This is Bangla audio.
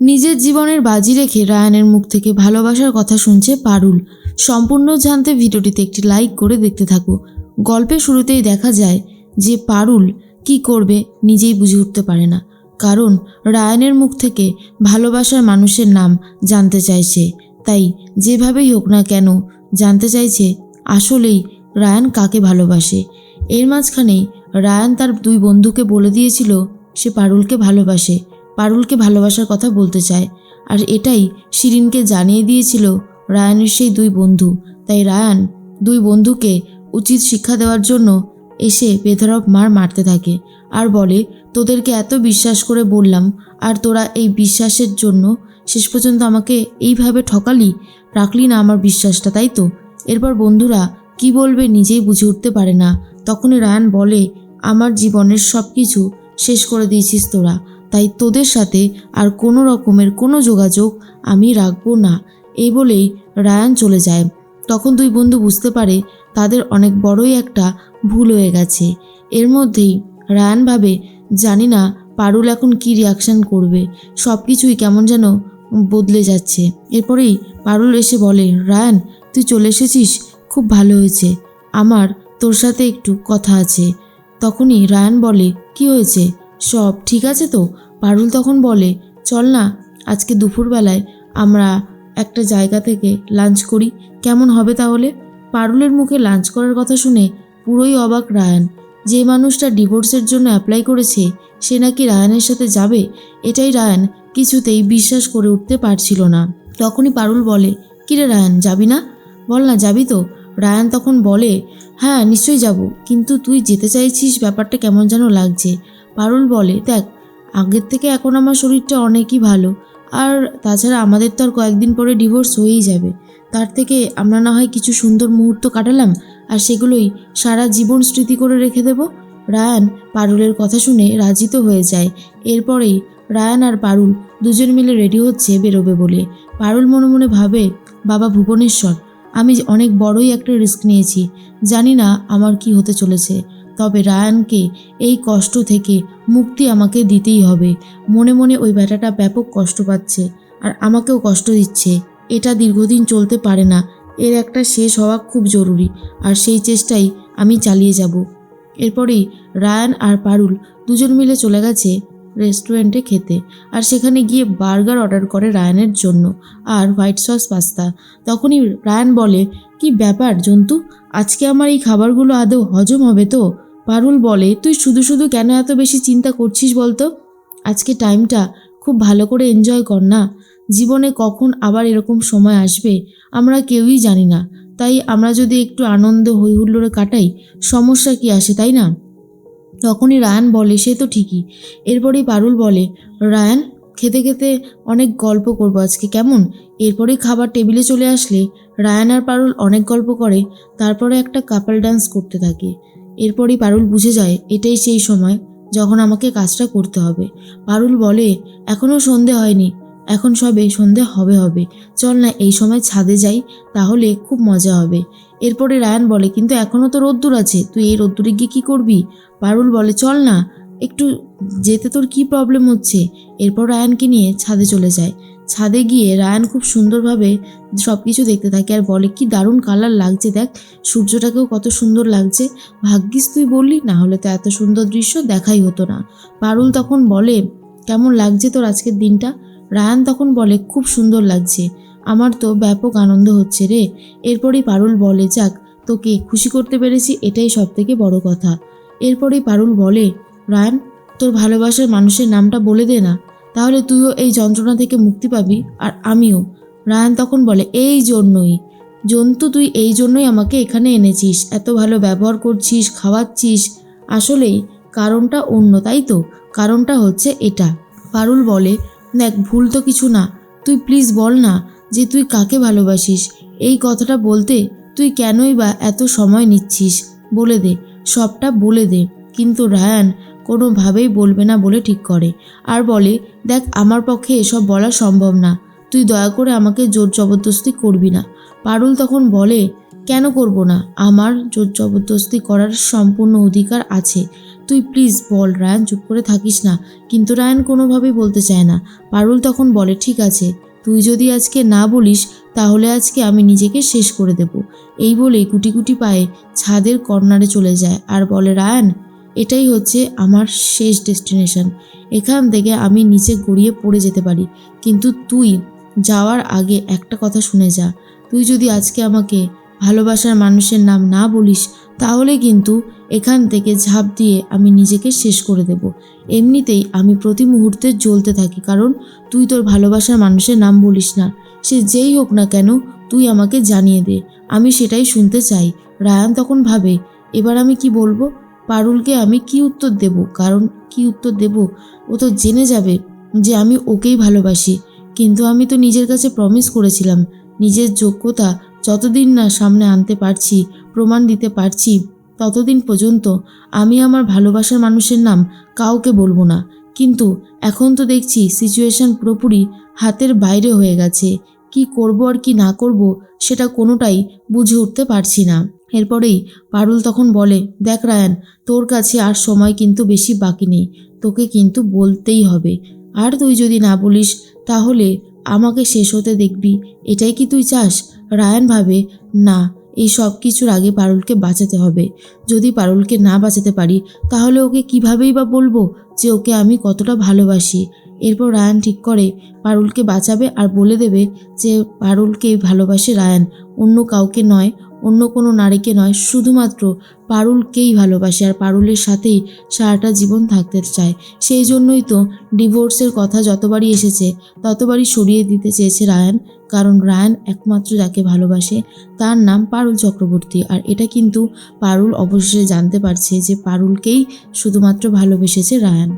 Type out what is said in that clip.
নিজের জীবনের বাজি রেখে রায়ানের মুখ থেকে ভালোবাসার কথা শুনছে পারুল। সম্পূর্ণ জানতে ভিডিওটিতে একটি লাইক করে দেখতে থাকো। গল্পের শুরুতেই দেখা যায় যে পারুল কি করবে নিজেই বুঝে উঠতে পারে না, কারণ রায়ানের মুখ থেকে ভালোবাসার মানুষের নাম জানতে চাইছে। তাই যেভাবেই হোক না কেন জানতে চাইছে আসলেই রায়ান কাকে ভালোবাসে। এর মাঝখানেই রায়ান তার দুই বন্ধুকে বলে দিয়েছিল সে পারুলকে ভালোবাসে, পারুলকে ভালোবাসার কথা বলতে চায়, আর এটাই শিরিনকে জানিয়ে দিয়েছিল রায়ানের সেই দুই বন্ধু। তাই রায়ান দুই বন্ধুকে উচিত শিক্ষা দেওয়ার জন্য এসে বেধড়ক মারতে থাকে আর বলে, তোদেরকে এত বিশ্বাস করে বললাম আর তোরা এই বিশ্বাসের জন্য শেষ পর্যন্ত আমাকে এইভাবে ঠকালি, রাখলি না আমার বিশ্বাসটা, তাই তো? এরপর বন্ধুরা কি বলবে নিজেই বুঝে উঠতে পারে না। তখনই রায়ান বলে, আমার জীবনের সব কিছু শেষ করে দিয়েছিস তোরা, তাই তোদের সাথে আর কোনো রকমের কোনো যোগাযোগ আমি রাখবো না। এই বলেই রায়ান চলে যায়। তখন দুই বন্ধু বুঝতে পারে তাদের অনেক বড়ই একটা ভুল হয়ে গেছে। এর মধ্যেই রায়ান ভাবে, জানি না পারুল এখন কি রিয়াকশান করবে, সব কিছুই কেমন যেন বদলে যাচ্ছে। এরপরেই পারুল এসে বলে, রায়ান তুই চলে এসেছিস, খুব ভালো হয়েছে, আমার তোর সাথে একটু কথা আছে। তখনই রায়ান বলে, কি হয়েছে, সব ঠিক আছে তো? পারুল তখন বলে, চল না আজকে দুপুরবেলায় আমরা একটা জায়গা থেকে লাঞ্চ করি, কেমন হবে তাহলে? পারুলের মুখে লাঞ্চ করার কথা শুনে পুরোই অবাক রায়ান। যে মানুষটা ডিভোর্সের জন্য অ্যাপ্লাই করেছে সে নাকি রায়ানের সাথে যাবে, এটাই রায়ান কিছুতেই বিশ্বাস করে উঠতে পারছিল না। তখনই পারুল বলে, কিরে রায়ান যাবি না? বল না যাবি তো? রায়ান তখন বলে, হ্যাঁ নিশ্চয়ই যাব, কিন্তু তুই যেতে চাইছিস ব্যাপারটা কেমন যেন লাগছে। পারুল বলে, দেখ আগের থেকে এখন আমার শরীরটা অনেকই ভালো, আর তাছাড়া আমাদের তো আর কয়েকদিন পরে ডিভোর্স হয়েই যাবে, তার থেকে আমরা না হয় কিছু সুন্দর মুহূর্ত কাটালাম আর সেগুলোই সারা জীবন স্মৃতি করে রেখে দেব। রায়ান পারুলের কথা শুনে রাজি তো হয়ে যায়। এরপরেই রায়ান আর পারুল দুজন মিলে রেডি হচ্ছে বেরোবে বলে। পারুল মনে মনে ভাবে, বাবা ভুবনেশ্বর, আমি অনেক বড়ই একটা রিস্ক নিয়েছি, জানি না আমার কি হতে চলেছে, তবে রায়ানকে এই কষ্ট থেকে মুক্তি আমাকে দিতেই হবে। মনে মনে ওই ব্যাটাটা ব্যাপক কষ্ট পাচ্ছে আর আমাকেও কষ্ট দিচ্ছে, এটা দীর্ঘদিন চলতে পারে না, এর একটা শেষ হওয়া খুব জরুরি, আর সেই চেষ্টাই আমি চালিয়ে যাব। এরপরেই রায়ান আর পারুল দুজন মিলে চলে গেছে রেস্টুরেন্টে খেতে, আর সেখানে গিয়ে বার্গার অর্ডার করে রায়ানের জন্য আর হোয়াইট সস পাস্তা। তখনই রায়ান বলে, কি ব্যাপার জন্তু, আজকে আমার এই খাবারগুলো আদৌ হজম হবে তো? পারুল বলে, তুই শুধু শুধু কেন এত বেশি চিন্তা করছিস বলতো? আজকে টাইমটা খুব ভালো করে এনজয় কর না, জীবনে কখন আবার এরকম সময় আসবে আমরা কেউই জানি না, তাই আমরা যদি একটু আনন্দ হইহুল্লোড়ে কাটাই সমস্যা কি আসে, তাই না? তখনই রায়ান বলে, সে তো ঠিকই। এরপরেই পারুল বলে, রায়ান খেতে খেতে অনেক গল্প করবো আজকে, কেমন? এরপরেই খাবার টেবিলে চলে আসলে রায়ান আর পারুল অনেক গল্প করে, তারপরে একটা কাপল ডান্স করতে থাকে। এরপরেই পারুল বুঝে যায় এটাই সেই সময় যখন আমাকে কাজটা করতে হবে। পারুল বলে, এখনও সন্ধে হয়নি, এখন সবে সন্ধে হবে, চল না এই সময় ছাদে যাই, তাহলে খুব মজা হবে। এরপরে রায়ান বলে, কিন্তু এখনও তো রোদ্দুর আছে, তুই এই রোদ্দুরে গিয়ে কী করবি? পারুল বলে, চল না একটু যেতে, তোর কি প্রবলেম হচ্ছে? এরপর রায়ানকে নিয়ে ছাদে চলে যায়। ছাদে গিয়ে রায়ান খুব সুন্দরভাবে সব কিছু দেখতে থাকে আর বলে, কি দারুণ কালার লাগছে, দেখ সূর্যটাকেও কত সুন্দর লাগছে, ভাগ্যিস তুই বললি, না হলে তো এত সুন্দর দৃশ্য দেখাই হতো না। পারুল তখন বলে, কেমন লাগছে তোর আজকের দিনটা? রায়ান তখন বলে, খুব সুন্দর লাগছে, আমার তো ব্যাপক আনন্দ হচ্ছে রে। এরপরই পারুল বলে, যাক তোকে খুশি করতে পেরেছি এটাই সব থেকে বড় কথা। এরপরেই পারুল বলে, রায়ান তোর ভালোবাসার মানুষের নামটা বলে দে না, তাহলে তুইও এই যন্ত্রণা থেকে মুক্তি পাবি আর আমিও। রায়ান তখন বলে, এই জন্যই জন্তু, তুই এই জন্যই আমাকে এখানে এনেছিস, এত ভালো ব্যবহার করছিস, খাওয়াচ্ছিস, আসলেই কারণটা অন্য, তাই তো? কারণটা হচ্ছে এটা। পারুল বলে, দেখ ভুল তো কিছু না, তুই প্লিজ বল না যে তুই কাকে ভালোবাসিস, এই কথাটা বলতে তুই কেনই বা এত সময় নিচ্ছিস, বলে দে, সবটা বলে দে। কিন্তু রায়ান কোনোভাবেই বলবে না বলে ঠিক করে আর বলে, দেখ আমার পক্ষে এসব বলা সম্ভব না, তুই দয়া করে আমাকে জোর জবরদস্তি করবি না। পারুল তখন বলে, কেন করব না, আমার জোর জবরদস্তি করার সম্পূর্ণ অধিকার আছে, তুই প্লিজ বল রায়ান, চুপ করে থাকিস না। কিন্তু রায়ান কোনোভাবেই বলতে চায় না। পারুল তখন বলে, ঠিক আছে, তুই যদি আজকে না বলিস তাহলে আজকে আমি নিজেকে শেষ করে দেব। এই বলেই কুটি কুটি পায়ে ছাদের কর্নারে চলে যায় আর বলে, রায়ান, এটাই হচ্ছে আমার শেষ ডেস্টিনেশন। এখান থেকে আমি নিচে গড়িয়ে পড়ে যেতে পারি, কিন্তু তুই যাওয়ার আগে একটা কথা শুনে যা। তুই যদি আজকে আমাকে ভালোবাসার মানুষের নাম না বলিস তাহলে কিন্তু এখান থেকে ঝাঁপ দিয়ে আমি নিজেকে শেষ করে দেব। এমনিতেই আমি প্রতি মুহূর্তে জ্বলতে থাকি, কারণ তুই তোর ভালোবাসার মানুষের নাম বলিস না। সে যেই হোক না কেন, তুই আমাকে জানিয়ে দে, আমি সেটাই শুনতে চাই। রায়ান তখন ভাবে, এবার আমি কি বলবো? পারুলকে আমি কি উত্তর দেব? কারণ কি উত্তর দেব? ও তো জেনে যাবে যে আমি ওকেই ভালোবাসি। কিন্তু আমি তো নিজের কাছে প্রমিস করেছিলাম, নিজের যোগ্যতা যতদিন না সামনে আনতে পারছি, প্রমাণ দিতে পারছি, ততদিন পর্যন্ত আমি আমার ভালোবাসার মানুষের নাম কাউকে বলবো না। কিন্তু এখন তো দেখছি সিচুয়েশন পুরোপুরি হাতের বাইরে হয়ে গেছে। কি করব আর কি না করব সেটা কোনোটাই বুঝে উঠতে পারছি না। এরপরেই পারুল তখন বলে, দেখ রায়ান, তোর কাছে আর সময় কিন্তু বেশি বাকি নেই, তোকে কিন্তু বলতেই হবে। আর তুই যদি না বলিস তাহলে আমাকে শেষ হতে দেখবি, এটাই কি তুই চাস? রায়ান ভাবে, না, এই সব কিছুর আগে পারুলকে বাঁচাতে হবে। যদি পারুলকে না বাঁচাতে পারি তাহলে ওকে কিভাবেই বা বলবো যে ওকে আমি কতটা ভালোবাসি। এরপর রায়ান ঠিক করে পারুলকে বাঁচাবে আর বলে দেবে যে পারুলকে ভালোবাসে রায়ান, অন্য কাউকে নয়, অন্য কোনো নারীকে নয়, শুধুমাত্র পারুলকেই ভালোবাসে আর পারুলের সাথেই সারাটা জীবন থাকতে চায়। সেই জন্যই তো ডিভোর্সের কথা যতবারই এসেছে ততবারই সরিয়ে দিতে চেয়েছে রায়ান, কারণ রায়ান একমাত্র যাকে ভালোবাসে তার নাম পারুল চক্রবর্তী। আর এটা কিন্তু পারুল অবশেষে জানতে পারছে যে পারুলকেই শুধুমাত্র ভালোবেসেছে রায়ান।